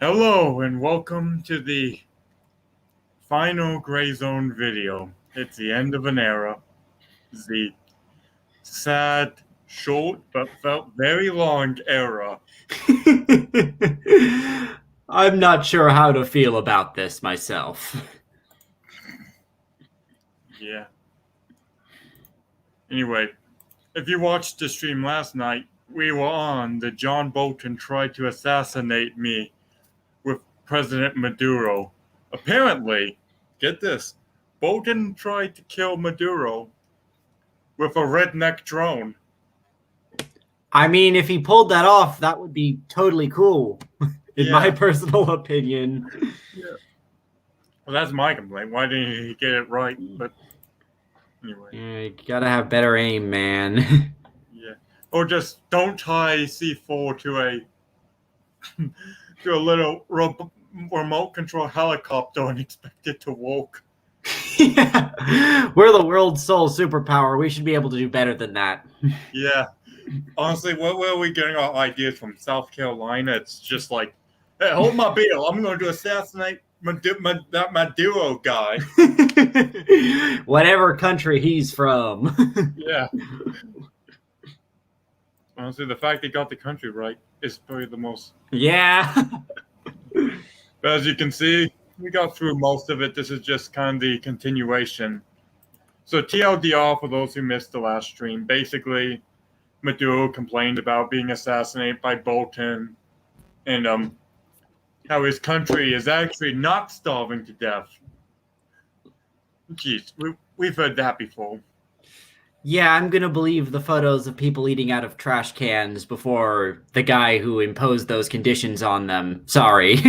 Hello and welcome to the Final Grayzone video. It's the end of an era. It's the sad, short, but felt very long era. I'm not sure how to feel about this myself. Yeah. Anyway, if you watched the stream last night, we were on the John Bolton tried to assassinate me with President Maduro. Apparently, get this, Bolton tried to kill Maduro with a redneck drone. I mean, if he pulled that off, that would be totally cool, in my personal opinion. Yeah. Well, that's my complaint. Why didn't he get it right? But anyway. Yeah, you gotta have better aim, man. Yeah. Or just don't tie C4 to a to a little remote control helicopter and expect it to work. Yeah. We're the world's sole superpower. We should be able to do better than that. Yeah. Honestly, where are we getting our ideas from? South Carolina? It's just like, hey, hold my beer. I'm going to assassinate that Maduro guy. Whatever country he's from. Yeah. Honestly, the fact they got the country right is probably the most. Yeah. But as you can see, we got through most of it. This is just kind of the continuation. So TLDR, for those who missed the last stream, basically Maduro complained about being assassinated by Bolton and how his country is actually not starving to death. Jeez, we've heard that before. Yeah, I'm gonna believe the photos of people eating out of trash cans before the guy who imposed those conditions on them. Sorry. These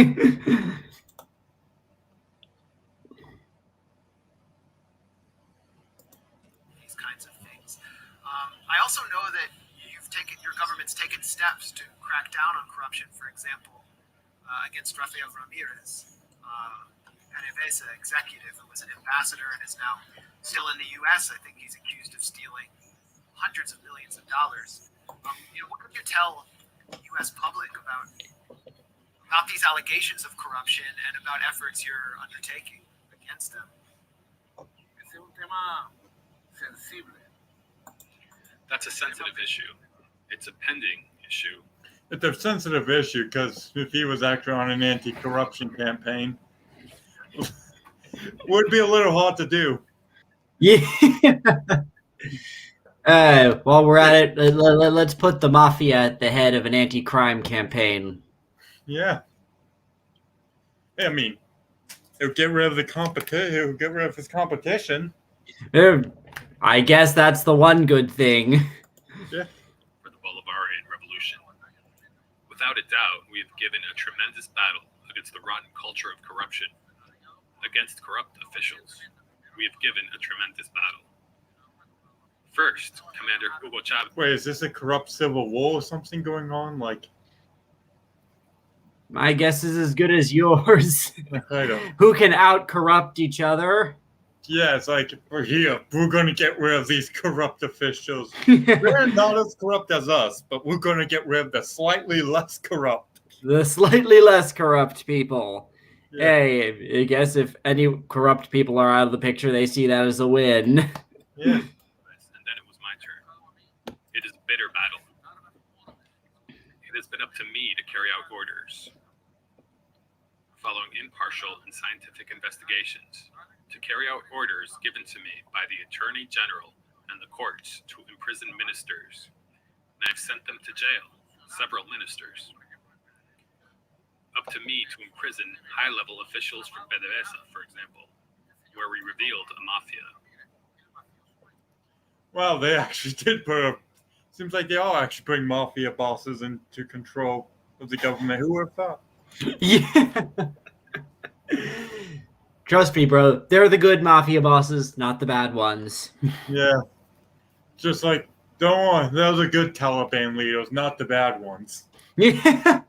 kinds of things. I also know that your government's taken steps to crack down on corruption. For example, against Rafael Ramirez, PDVSA executive who was an ambassador and is now still in the U.S. I think he's accused of stealing hundreds of millions of dollars. What could you tell the U.S. public about these allegations of corruption and about efforts you're undertaking against them? Es un tema sensible. That's a sensitive issue. It's a pending issue. It's a sensitive issue because if he was actually on an anti-corruption campaign, it would be a little hard to do. Yeah. While we're at it, let's put the mafia at the head of an anti-crime campaign. Yeah. I mean, it would get rid of the competition. It would get rid of his competition. I guess that's the one good thing. Yeah. For the Bolivarian Revolution. Without a doubt, we have given a tremendous battle against the rotten culture of corruption. Against corrupt officials, we have given a tremendous battle. First, Commander Hugo Chavez. Wait, is this a corrupt civil war or something going on? Like, my guess is as good as yours. I don't. Who can out-corrupt each other? Yeah, it's like, we're here. We're going to get rid of these corrupt officials. They're not as corrupt as us, but we're going to get rid of the slightly less corrupt. The slightly less corrupt people. Yeah. Hey, I guess if any corrupt people are out of the picture, they see that as a win. Yeah. And then it was my turn. It is a bitter battle. It has been up to me to carry out orders, following impartial and scientific investigations, to carry out orders given to me by the Attorney General and the courts to imprison ministers. And I've sent them to jail, several ministers. Up to me to imprison high-level officials from PDVSA, for example, where we revealed a mafia. Well, they actually did put seems like they are actually putting mafia bosses into control of the government. Who would have thought? Yeah. Trust me, bro. They're the good mafia bosses, not the bad ones. Yeah. Just like, don't worry, those are good Taliban leaders, not the bad ones. Yeah.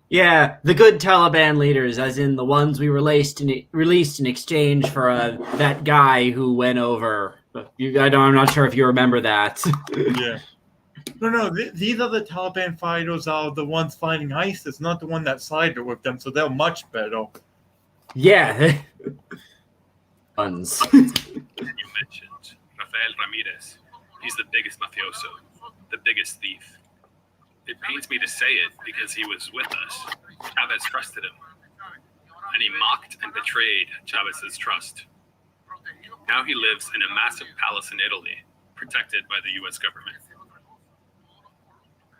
Yeah, the good Taliban leaders, as in the ones we released in exchange for that guy who went over. I'm not sure if you remember that. Yeah. No. These are the Taliban fighters are the ones fighting ISIS, not the one that sided with them. So they're much better. Yeah. Guns. You mentioned Rafael Ramirez. He's the biggest mafioso, the biggest thief. It pains me to say it because he was with us. Chavez trusted him. And he mocked and betrayed Chavez's trust. Now he lives in a massive palace in Italy, protected by the US government.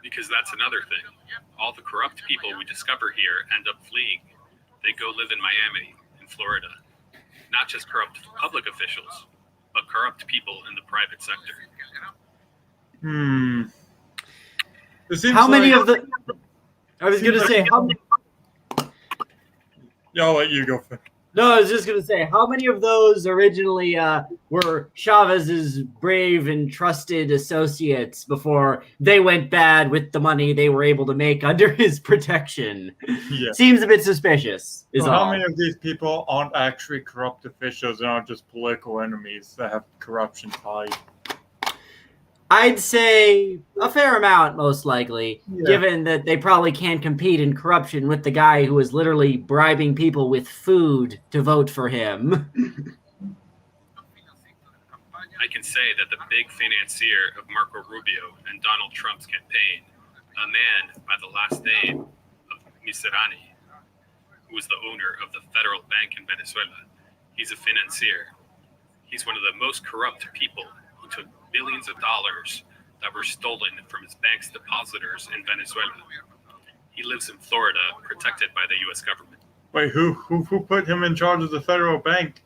Because that's another thing. All the corrupt people we discover here end up fleeing. They go live in Miami, in Florida. Not just corrupt public officials, but corrupt people in the private sector. How many of the... I was going to say, how many... Yeah, I'll let you go first. No, I was just going to say, how many of those originally were Chavez's brave and trusted associates before they went bad with the money they were able to make under his protection? Yeah. Seems a bit suspicious, is So all. how many of these people aren't actually corrupt officials and aren't just political enemies that have corruption tied? I'd say a fair amount, most likely, Yeah. given that they probably can't compete in corruption with the guy who is literally bribing people with food to vote for him. I can say that the big financier of Marco Rubio and Donald Trump's campaign, a man by the last name of Miserani, who was the owner of the federal bank in Venezuela, he's a financier. He's one of the most corrupt people who took billions of dollars that were stolen from his bank's depositors in Venezuela. He lives in Florida, protected by the U.S. government. Wait, who put him in charge of the federal bank?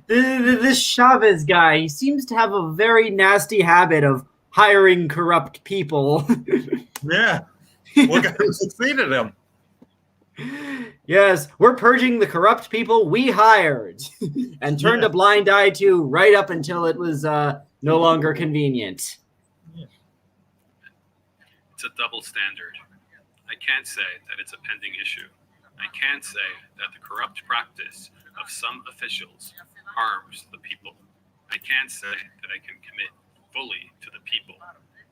This Chavez guy, he seems to have a very nasty habit of hiring corrupt people. Yeah. Look at who succeeded him. Yes, we're purging the corrupt people we hired and turned a blind eye to right up until it was no longer convenient. It's a double standard. I can't say that it's a pending issue. I can say that the corrupt practice of some officials harms the people. I can say that I can commit fully to the people,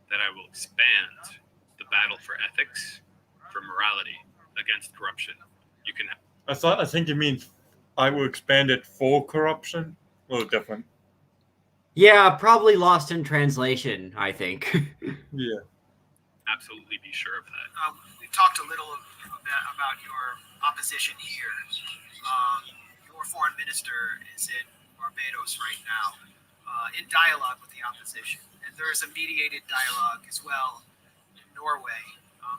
that I will expand the battle for ethics, for morality, against corruption. You can. I think you mean I will expand it for corruption. A little different. Yeah, probably lost in translation, I think. Yeah. Absolutely be sure of that. We've talked a little about your opposition here. Your foreign minister is in Barbados right now, in dialogue with the opposition, and there is a mediated dialogue as well in Norway.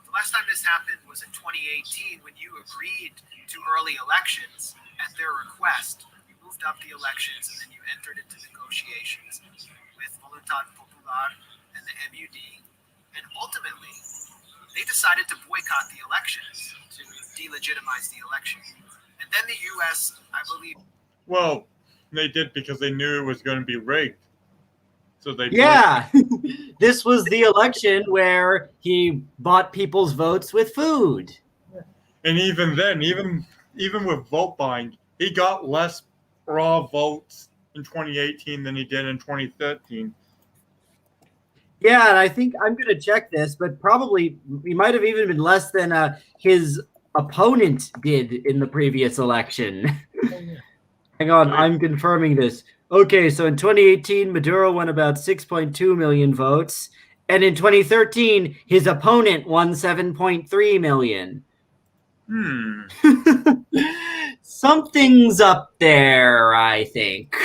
The last time this happened was in 2018 when you agreed to early elections at their request. You moved up the elections and then you entered into negotiations with Voluntad Popular and the MUD. And ultimately, they decided to boycott the elections to delegitimize the election. And then the U.S., I believe... Well, they did because they knew it was going to be rigged. So they Yeah, this was the election where he bought people's votes with food. And even then, even with vote buying, he got less raw votes in 2018 than he did in 2013. Yeah, and I think I'm going to check this, but probably he might have even been less than his opponent did in the previous election. Hang on, I'm confirming this. Okay, so in 2018, Maduro won about 6.2 million votes, and in 2013, his opponent won 7.3 million. Something's up there, I think.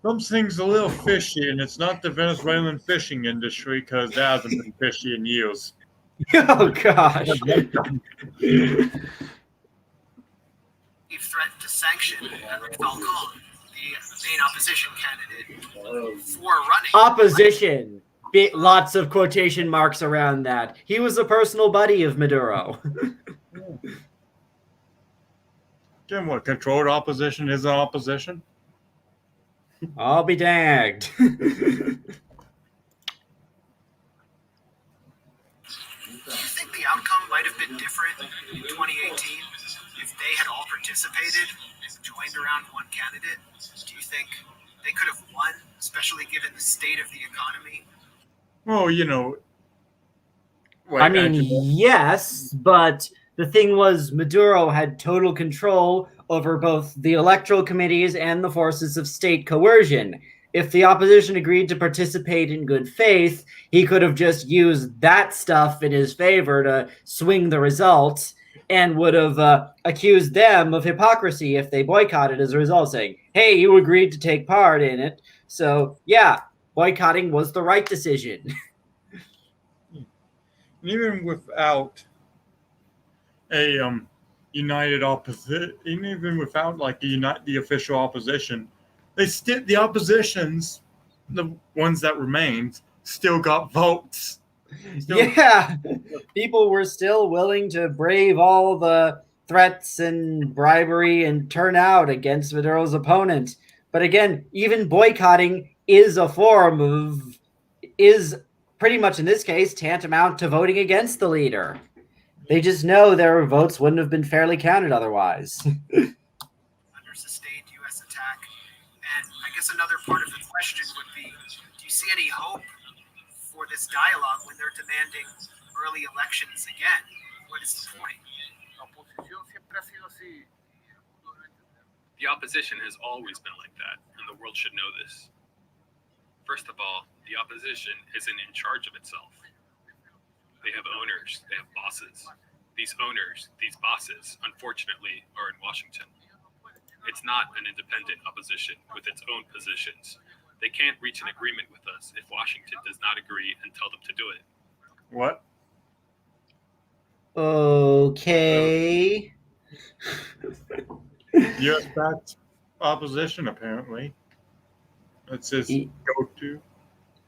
Something's a little fishy, and it's not the Venezuelan fishing industry because that hasn't been fishy in years. Oh, gosh. Threatened to sanction Falcon, the main opposition candidate, for running. Opposition. Lots of quotation marks around that. He was a personal buddy of Maduro. Again, what, controlled opposition isn't opposition? I'll be danged. Do you think the outcome might have been different in 2018 if they had all participated and joined around one candidate? Do you think they could have won especially given the state of the economy? Well, you know, I mean, yes, but the thing was, Maduro had total control over both the electoral committees and the forces of state coercion. If the opposition agreed to participate in good faith, he could have just used that stuff in his favor to swing the results and would have accused them of hypocrisy if they boycotted as a result, saying, hey, you agreed to take part in it. So, yeah, boycotting was the right decision. even without a united opposition, even without like the official opposition, the oppositions, the ones that remained, still got votes. Yeah, people were still willing to brave all the threats and bribery and turn out against Maduro's opponent. But again, even boycotting is pretty much in this case tantamount to voting against the leader. They just know their votes wouldn't have been fairly counted otherwise. Under sustained U.S. attack. And I guess another part of the question would be, do you see any hope for this dialogue when they're demanding early elections again? What is the point? The opposition has always been like that, and the world should know this. First of all, the opposition isn't in charge of itself. They have owners, they have bosses. These owners, these bosses, unfortunately, are in Washington. It's not an independent opposition with its own positions. They can't reach an agreement with us if Washington does not agree and tell them to do it. What? Okay. U.S.-backed opposition, apparently. That's his go-to.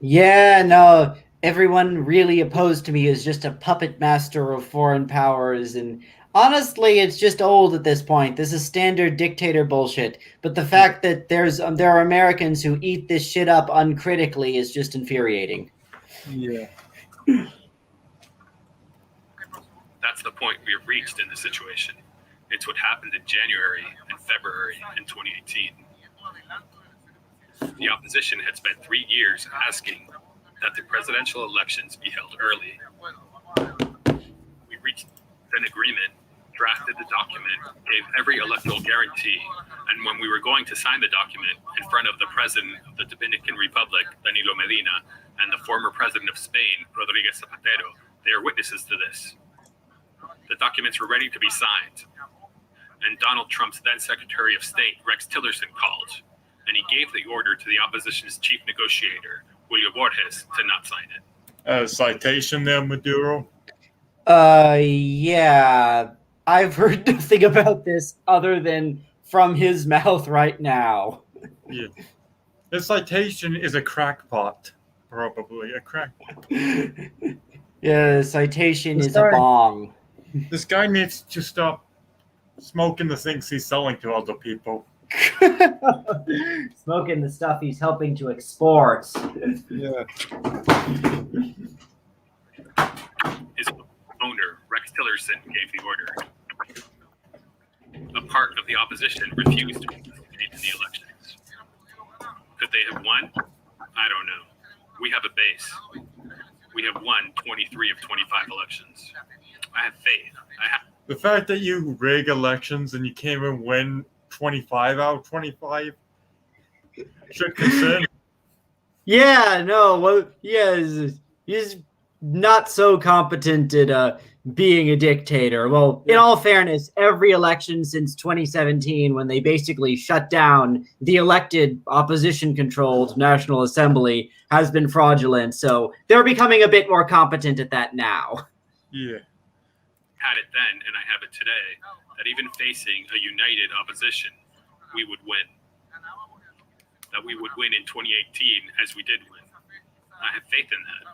Yeah, no, everyone really opposed to me is just a puppet master of foreign powers, and honestly, it's just old at this point. This is standard dictator bullshit. But the fact that there are Americans who eat this shit up uncritically is just infuriating. Yeah. That's the point we have reached in this situation. It's what happened in January and February in 2018. The opposition had spent 3 years asking that the presidential elections be held early. We reached an agreement, drafted the document, gave every electoral guarantee, and when we were going to sign the document in front of the president of the Dominican Republic, Danilo Medina, and the former president of Spain, Rodríguez Zapatero, they are witnesses to this. The documents were ready to be signed, and Donald Trump's then Secretary of State, Rex Tillerson, called, and he gave the order to the opposition's chief negotiator, Julio Borges, to not sign it. Citation there, Maduro? Yeah. I've heard nothing about this other than from his mouth right now. Yeah. The citation is a crackpot, probably. A crackpot. Yeah, the citation This is a guy- bong. This guy needs to stop smoking the things he's selling to other people. Smoking the stuff he's helping to export. Yeah. His owner, Rex Tillerson, gave the order. A part of the opposition refused to participate in the elections. Could they have won? I don't know. We have a base. We have won 23 of 25 elections. I have faith. The fact that you rig elections and you can't even win 25 out of 25 should concern. Yeah, no, well, yeah, he's not so competent at being a dictator. Well, in all fairness, every election since 2017, when they basically shut down the elected opposition-controlled National Assembly, has been fraudulent. So they're becoming a bit more competent at that now. Yeah. Had it then, and I have it today, that even facing a united opposition, we would win. That we would win in 2018 as we did win. I have faith in that.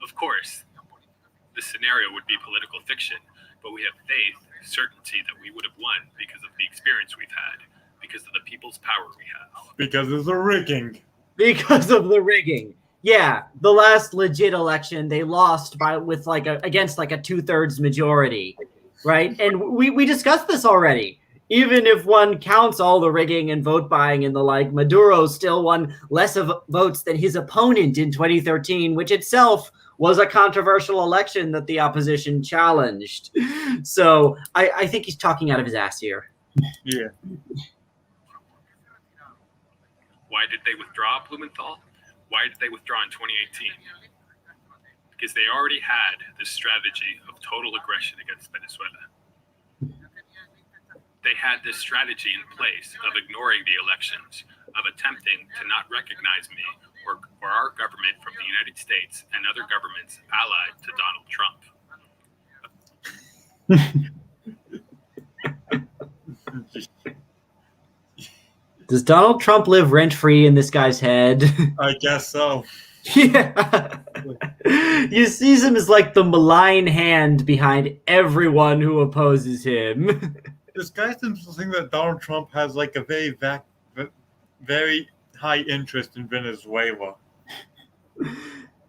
Of course, this scenario would be political fiction, but we have faith, certainty that we would have won because of the experience we've had, because of the people's power we have. Because of the rigging. Because of the rigging. Yeah, the last legit election they lost against a 2/3 majority, right? And we discussed this already. even if one counts all the rigging and vote buying and the like, Maduro still won less of votes than his opponent in 2013, which itself was a controversial election that the opposition challenged. So I think he's talking out of his ass here. Yeah. Why did they withdraw, Blumenthal? Why did they withdraw in 2018? Because they already had this strategy of total aggression against Venezuela. They had this strategy in place of ignoring the elections, of attempting to not recognize me or our government from the United States and other governments allied to Donald Trump. Does Donald Trump live rent-free in this guy's head? I guess so. Yeah. You see him as like the malign hand behind everyone who opposes him. This guy seems to think that Donald Trump has like a very high interest in Venezuela.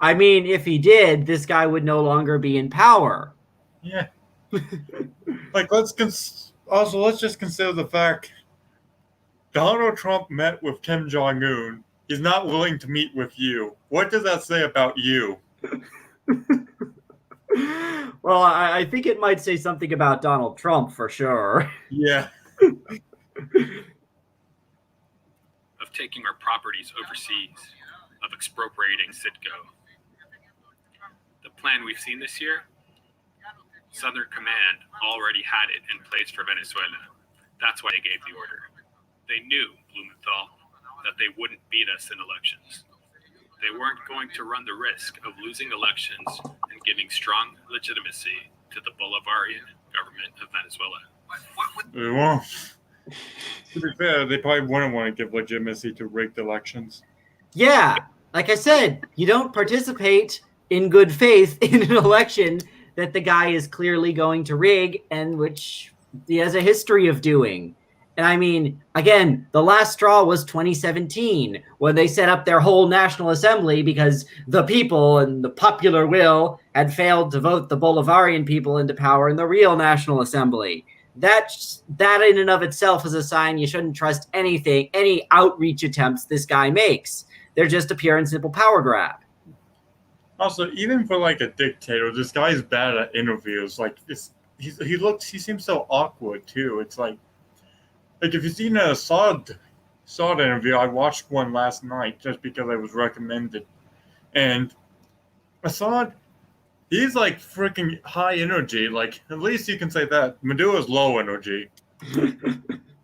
I mean, if he did, this guy would no longer be in power. Yeah. Like, let's just consider the fact Donald Trump met with Kim Jong-un. He's not willing to meet with you. What does that say about you? Well, I think it might say something about Donald Trump for sure. Yeah. Of taking our properties overseas, of expropriating Citgo. The plan we've seen this year, Southern Command already had it in place for Venezuela. That's why they gave the order. They knew, Blumenthal, that they wouldn't beat us in elections. They weren't going to run the risk of losing elections and giving strong legitimacy to the Bolivarian government of Venezuela. They won't. To be fair, they probably wouldn't want to give legitimacy to rigged elections. Yeah, like I said, you don't participate in good faith in an election that the guy is clearly going to rig and which he has a history of doing. And I mean, again, the last straw was 2017 when they set up their whole National Assembly because the people and the popular will had failed to vote the Bolivarian people into power in the real National Assembly. That in and of itself is a sign you shouldn't trust anything, any outreach attempts this guy makes. They're just a pure and simple power grab. Also, even for like a dictator, this guy's bad at interviews. Like he seems so awkward too. It's like if you've seen an Assad interview, I watched one last night just because I was recommended. And Assad, he's like freaking high energy. Like, at least you can say that. Maduro's low energy.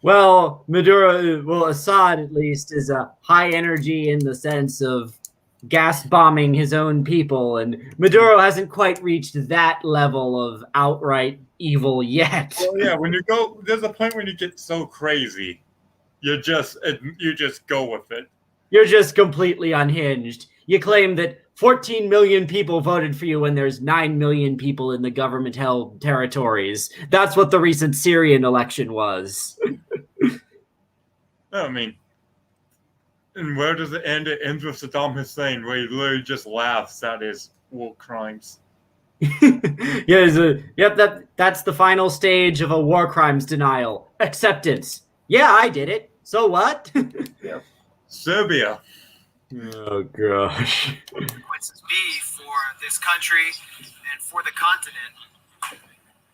Well, Assad at least is a high energy in the sense of gas bombing his own people, and Maduro hasn't quite reached that level of outright evil yet. Well, yeah, there's a point when you get so crazy, you just go with it. You're just completely unhinged. You claim that 14 million people voted for you when there's 9 million people in the government-held territories. That's what the recent Syrian election was. I mean, and where does it end? It ends with Saddam Hussein, where he literally just laughs at his war crimes. That's the final stage of a war crimes denial. Acceptance. Yeah, I did it. So what? Yeah. Serbia. Oh, gosh. Consequences be for this country and for the continent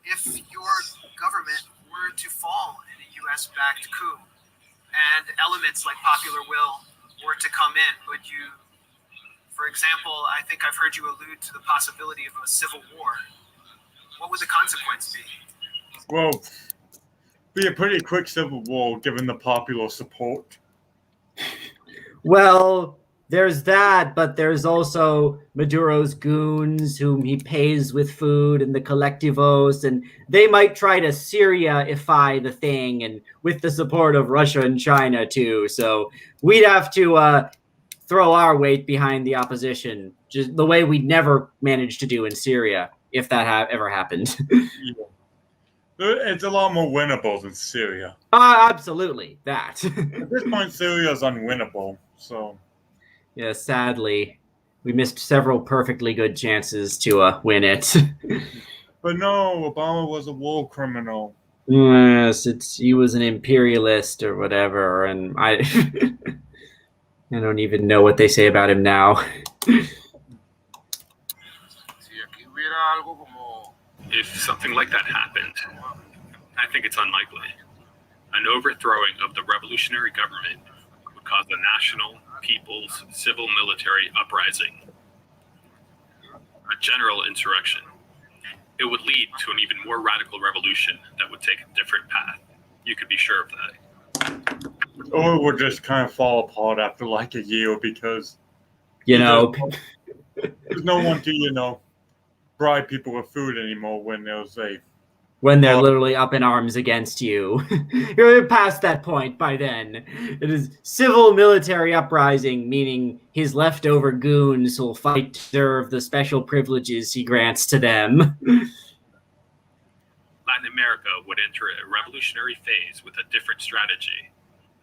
if your government were to fall in a U.S.-backed coup and elements like popular will were to come in? Would you, for example, I think I've heard you allude to the possibility of a civil war. What would the consequence be? Well, be a pretty quick civil war given the popular support. Well, there's that, but there's also Maduro's goons whom he pays with food and the collectivos, and they might try to Syria-ify the thing, and with the support of Russia and China too. So we'd have to throw our weight behind the opposition, just the way we'd never managed to do in Syria, if that ever happened. Yeah. It's a lot more winnable than Syria. Absolutely, that. At this point, Syria is unwinnable, so... Yeah, sadly, we missed several perfectly good chances to win it. But no, Obama was a war criminal. Yes, he was an imperialist or whatever, and I I don't even know what they say about him now. If something like that happened, I think it's unlikely. An overthrowing of the revolutionary government would cause a national, people's, civil military uprising, a general insurrection. It would lead to an even more radical revolution that would take a different path. You could be sure of that. Or it would just kind of fall apart after like a year because there's no one to, bribe people with food anymore when there's when they're literally up in arms against you. You're past that point by then. It is civil military uprising, meaning his leftover goons will fight to serve the special privileges he grants to them. Latin America would enter a revolutionary phase with a different strategy.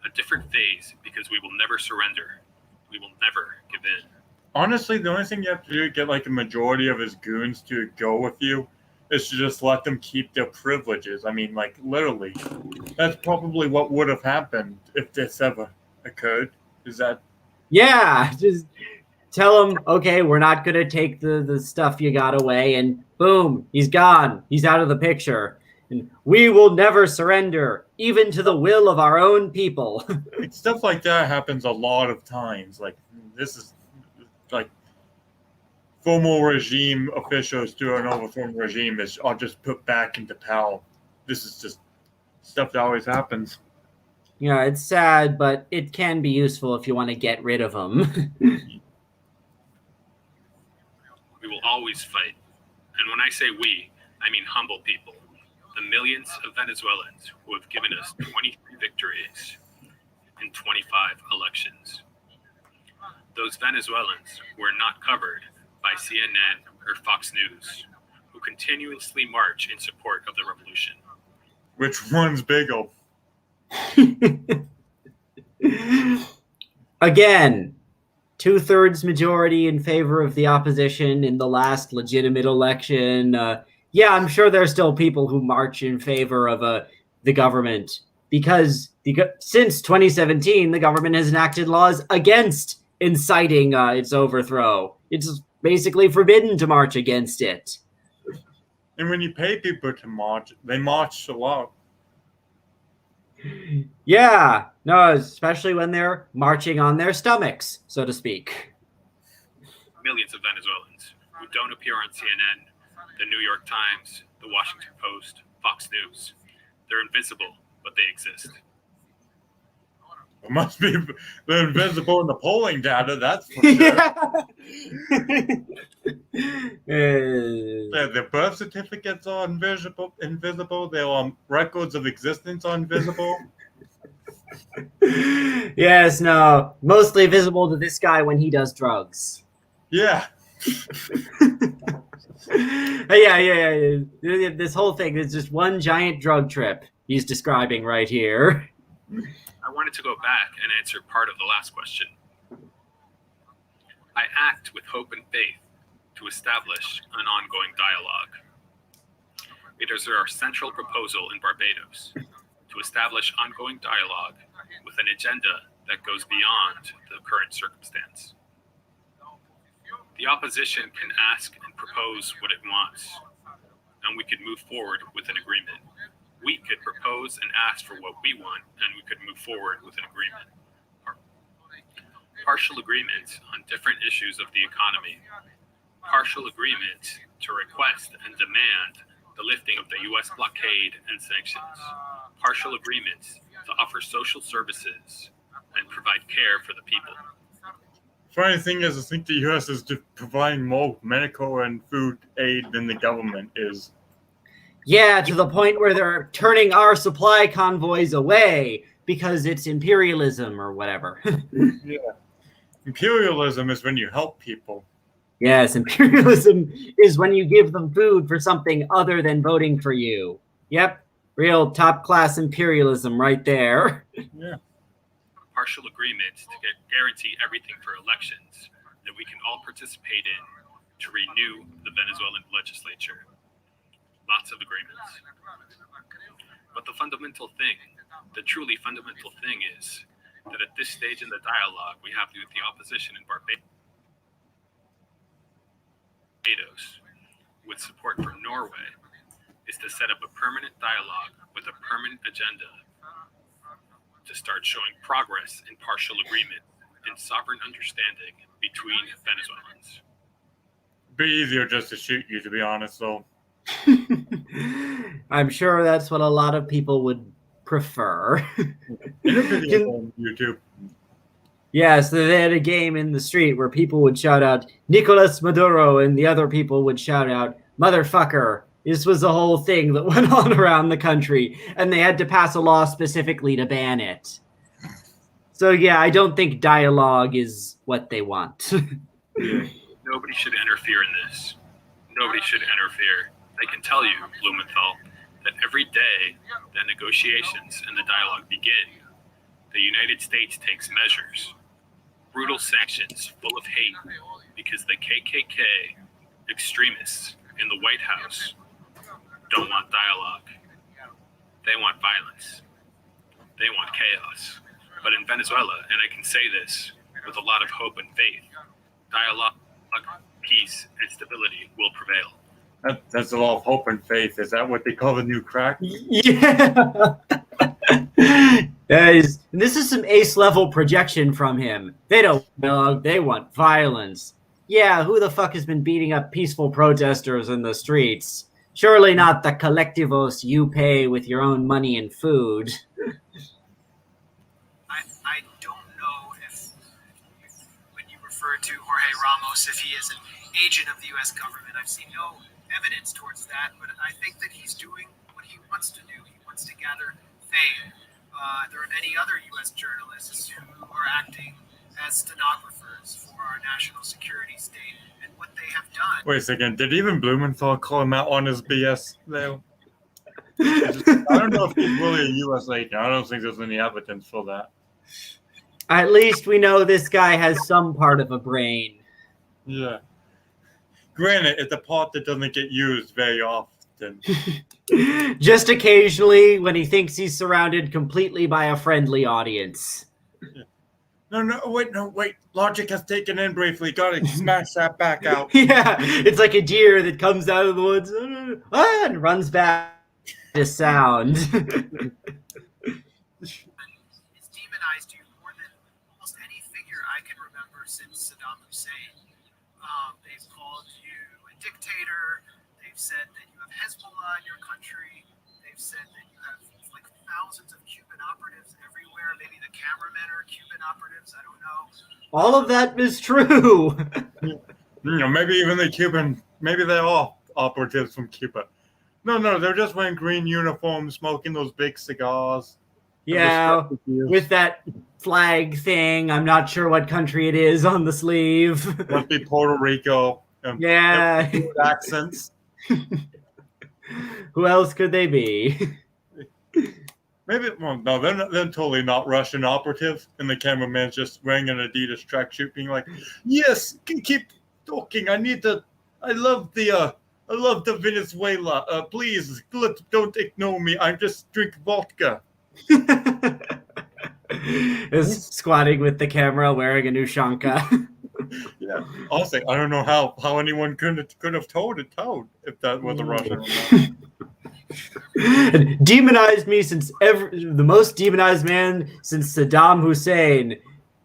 A different phase because we will never surrender. We will never give in. Honestly, the only thing you have to do to get like a majority of his goons to go with you is to just let them keep their privileges. I mean, like, literally. That's probably what would have happened if this ever occurred. Is that... Yeah, just tell him, okay, we're not going to take the stuff you got away, and boom, he's gone. He's out of the picture. And we will never surrender, even to the will of our own people. Stuff like that happens a lot of times. Like, this is, like, former regime officials to an overthrown regime are just put back into power. This is just stuff that always happens. Yeah, it's sad, but it can be useful if you want to get rid of them. We will always fight. And when I say we, I mean humble people. The millions of Venezuelans who have given us 23 victories in 25 elections. Those Venezuelans who are not covered by CNN or Fox News, who continuously march in support of the revolution. Which one's bigger? Again, 2/3 majority in favor of the opposition in the last legitimate election. Yeah, I'm sure there's still people who march in favor of the government because since 2017, the government has enacted laws against inciting its overthrow. It's basically forbidden to march against it. And when you pay people to march, they march a lot. Yeah, no, especially when they're marching on their stomachs, so to speak. Millions of Venezuelans who don't appear on CNN, the New York Times, the Washington Post, Fox News. They're invisible, but they exist. It must be they're invisible in the polling data, that's for sure. Their birth certificates are invisible. Their records of existence are invisible. Yes, no, mostly visible to this guy when he does drugs. Yeah. Yeah. This whole thing is just one giant drug trip he's describing right here. I wanted to go back and answer part of the last question. I act with hope and faith to establish an ongoing dialogue. It is our central proposal in Barbados to establish ongoing dialogue with an agenda that goes beyond the current circumstance. The opposition can ask and propose what it wants, and we could move forward with an agreement. We could propose and ask for what we want, and we could move forward with an agreement. Partial agreements on different issues of the economy. Partial agreements to request and demand the lifting of the U.S. blockade and sanctions. Partial agreements to offer social services and provide care for the people. Funny thing is, I think the U.S. is providing more medical and food aid than the government is. Yeah, to the point where they're turning our supply convoys away because it's imperialism or whatever. Yeah. Imperialism is when you help people. Yes, imperialism is when you give them food for something other than voting for you. Yep, real top-class imperialism right there. Yeah. Partial agreements to guarantee everything for elections that we can all participate in to renew the Venezuelan legislature. lots of agreements. But the truly fundamental thing is that at this stage in the dialogue we have with the opposition in Barbados, with support from Norway, is to set up a permanent dialogue with a permanent agenda to start showing progress in partial agreement and sovereign understanding between Venezuelans. Be easier just to shoot you, to be honest, though. I'm sure that's what a lot of people would prefer. In a video on YouTube. Yes, they had a game in the street where people would shout out Nicolas Maduro and the other people would shout out motherfucker. This was a whole thing that went on around the country, and they had to pass a law specifically to ban it. So yeah, I don't think dialogue is what they want. Nobody should interfere in this. Nobody should interfere. I can tell you, Blumenthal, that every day that negotiations and the dialogue begin, the United States takes measures, brutal sanctions full of hate, because the KKK extremists in the White House don't want dialogue. They want violence. They want chaos. But in Venezuela, and I can say this with a lot of hope and faith, dialogue, peace, and stability will prevail. That's a lot of hope and faith. Is that what they call the new crack? Yeah. This is some ace level projection from him. They don't dialogue, they want violence. Yeah, who the fuck has been beating up peaceful protesters in the streets? Surely not the collectivos you pay with your own money and food. I don't know if when you refer to Jorge Ramos, if he is an agent of the U.S. government. I've seen no evidence towards that, but I think that he's doing what he wants to do. He wants to gather fame. There are many other U.S. journalists who are acting as stenographers for our national security state, and what they have done. Wait a second, did even Blumenthal call him out on his BS though? I don't know if he's really a U.S. agent. I don't think there's any evidence for that. At least we know this guy has some part of a brain. Yeah. Granted, it's a part that doesn't get used very often. Just occasionally when he thinks he's surrounded completely by a friendly audience. Yeah. No, wait. Logic has taken in briefly. Gotta smash that back out. Yeah, it's like a deer that comes out of the woods and runs back to sound. It's demonized you more than almost any figure I can remember since Saddam Hussein. They've called you a dictator. They've said that you have Hezbollah in your country. They've said that you have like thousands of Cuban operatives everywhere. Maybe the cameramen are Cuban operatives. I don't know. All of that is true. Maybe even the Cuban, maybe they're all operatives from Cuba. No, they're just wearing green uniforms, smoking those big cigars. Yeah, with that flag thing. I'm not sure what country it is on the sleeve. Must be Puerto Rico. Yeah. Accents. Who else could they be? Maybe, no, they're totally not Russian operatives. And the cameraman's just wearing an Adidas tracksuit, being like, "Yes, keep talking. I love the Venezuela. Please, don't ignore me. I just drink vodka." Is squatting with the camera, wearing a Nushanka. Yeah. Also, I don't know how anyone could have told if that was a Russian or not. Demonized me since the most demonized man since Saddam Hussein.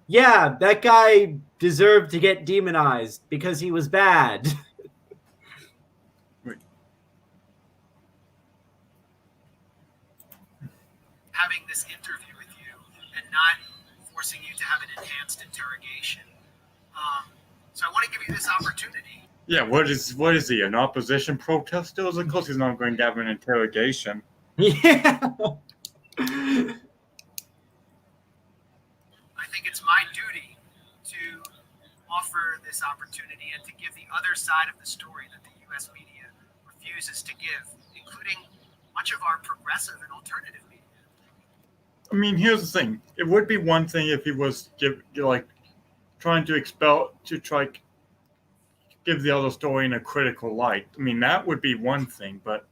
Yeah, that guy deserved to get demonized because he was bad. Having this interview with you and not forcing you to have an enhanced interrogation. So I want to give you this opportunity. Yeah, what is he, an opposition protester? Of course he's not going to have an interrogation. Yeah. I think it's my duty to offer this opportunity and to give the other side of the story that the U.S. media refuses to give, including much of our progressive and alternative media. I mean, here's the thing. It would be one thing if he was trying to give the other story in a critical light. I mean, that would be one thing, but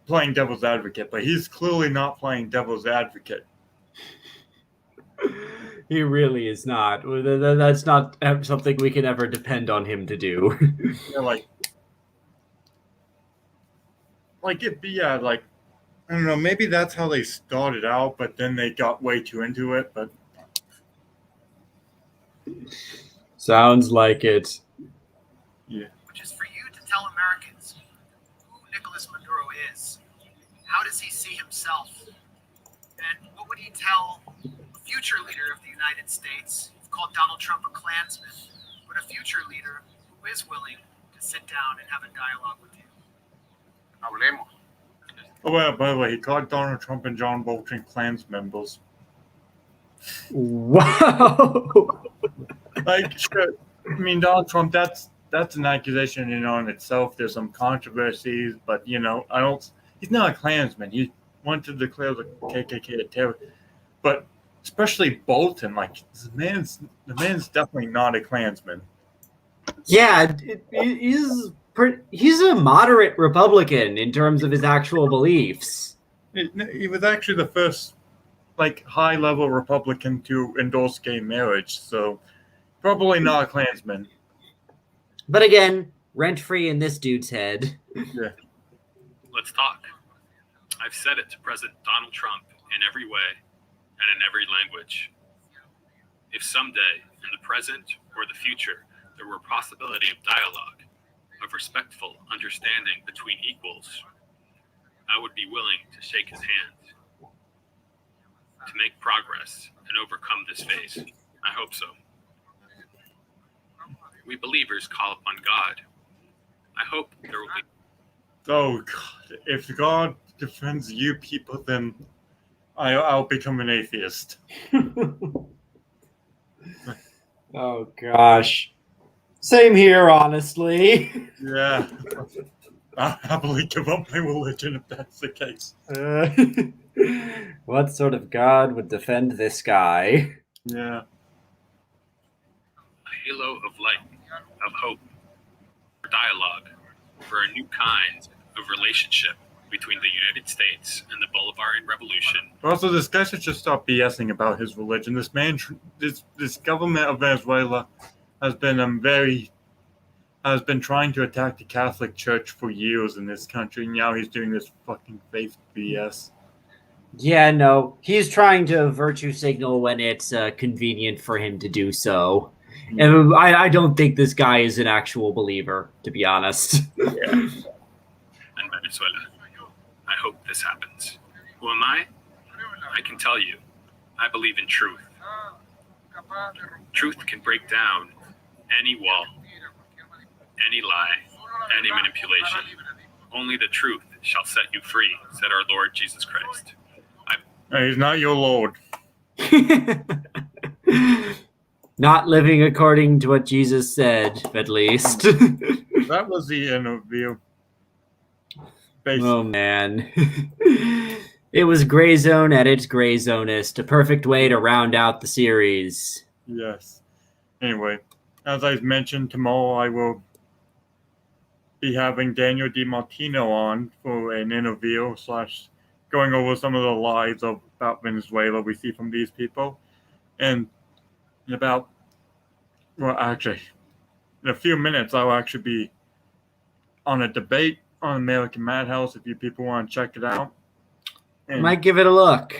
playing devil's advocate, but he's clearly not playing devil's advocate. He really is not. That's not something we can ever depend on him to do. You know, like it'd be like I don't know, maybe that's how they started out, but then they got way too into it. But Sounds like it. yeah, which is for you to tell Americans who Nicolas Maduro is. How does he see himself? And what would he tell a future leader of the United States? You've called Donald Trump a Klansman, but a future leader who is willing to sit down and have a dialogue with you. Hablemos. oh well, by the way, he called Donald Trump and John Bolton Klans members. Wow. Like, sure, I mean, Donald Trump, that's an accusation in on itself. There's some controversies, but you know, he's not a Klansman. He wanted to declare the KKK a terror, but especially Bolton, like the man's definitely not a Klansman. Yeah, he's a moderate Republican in terms of his actual beliefs. He was actually the first, like, high-level Republican to endorse gay marriage, so probably not a Klansman. But again, rent-free in this dude's head. Yeah. Let's talk. I've said it to President Donald Trump in every way and in every language. If someday, in the present or the future, there were a possibility of dialogue, of respectful understanding between equals, I would be willing to shake his hand. To make progress and overcome this phase. I hope so. We believers call upon God. I hope there will be. Oh God! If God defends you people, then I'll become an atheist. Oh gosh. Same here, honestly. Yeah. I'll happily give up my religion if that's the case. What sort of God would defend this guy? Yeah. A halo of light, of hope, for dialogue, for a new kind of relationship between the United States and the Bolivarian Revolution. Also, this guy should just stop BSing about his religion. This man, this government of Venezuela has been has been trying to attack the Catholic Church for years in this country. And now he's doing this fucking faith BS. Yeah, no. He's trying to virtue signal when it's convenient for him to do so. And I don't think this guy is an actual believer, to be honest. Yeah. And Venezuela. I hope this happens. Who am I? I can tell you. I believe in truth. Truth can break down any wall, any lie, any manipulation. Only the truth shall set you free, said our Lord Jesus Christ. He's not your Lord. Not living according to what Jesus said, at least. That was the interview. Basically. Oh, man. It was Grayzone at its Grayzonest, a perfect way to round out the series. Yes. Anyway, as I mentioned, tomorrow I will be having Daniel DiMartino on for an interview / going over some of the lies about Venezuela we see from these people. And in a few minutes, I'll actually be on a debate on American Madhouse if you people want to check it out. And Might give it a look.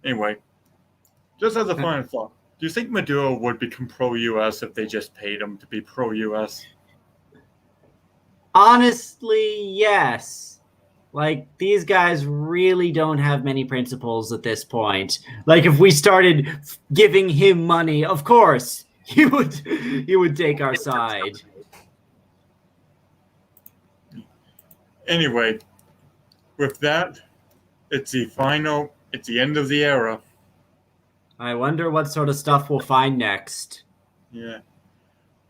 anyway, just as a final thought, do you think Maduro would become pro-U.S. if they just paid him to be pro-U.S.? Honestly, yes. Like, these guys really don't have many principles at this point. Like, if we started giving him money, of course, he would take our side. Anyway, with that, it's the end of the era. I wonder what sort of stuff we'll find next. Yeah.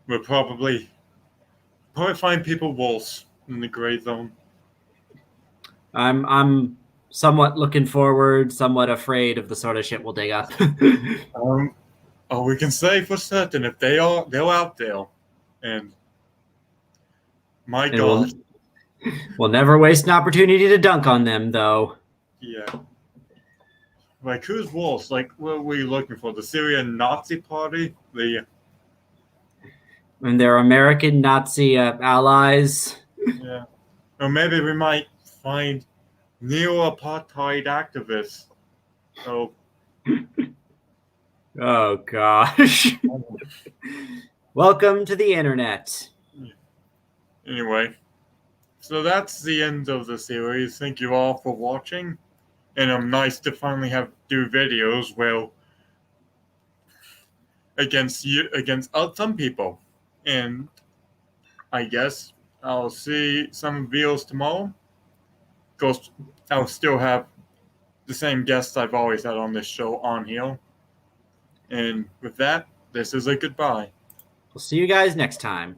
We'll probably find people worse in the gray zone. I'm somewhat looking forward, somewhat afraid of the sort of shit we'll dig up. All we can say for certain, if they're out there, and my God, We'll never waste an opportunity to dunk on them, though. Yeah. Like, who's worse? Like, what were you looking for? The Syrian Nazi Party? And their American Nazi allies. Yeah. Or maybe we might find neo-apartheid activists. Oh, Oh, gosh. Welcome to the internet. anyway. So that's the end of the series. Thank you all for watching. And nice to finally do videos against some people. And I guess I'll see some videos tomorrow. Of course, I'll still have the same guests I've always had on this show on here. And with that, this is a goodbye. We'll see you guys next time.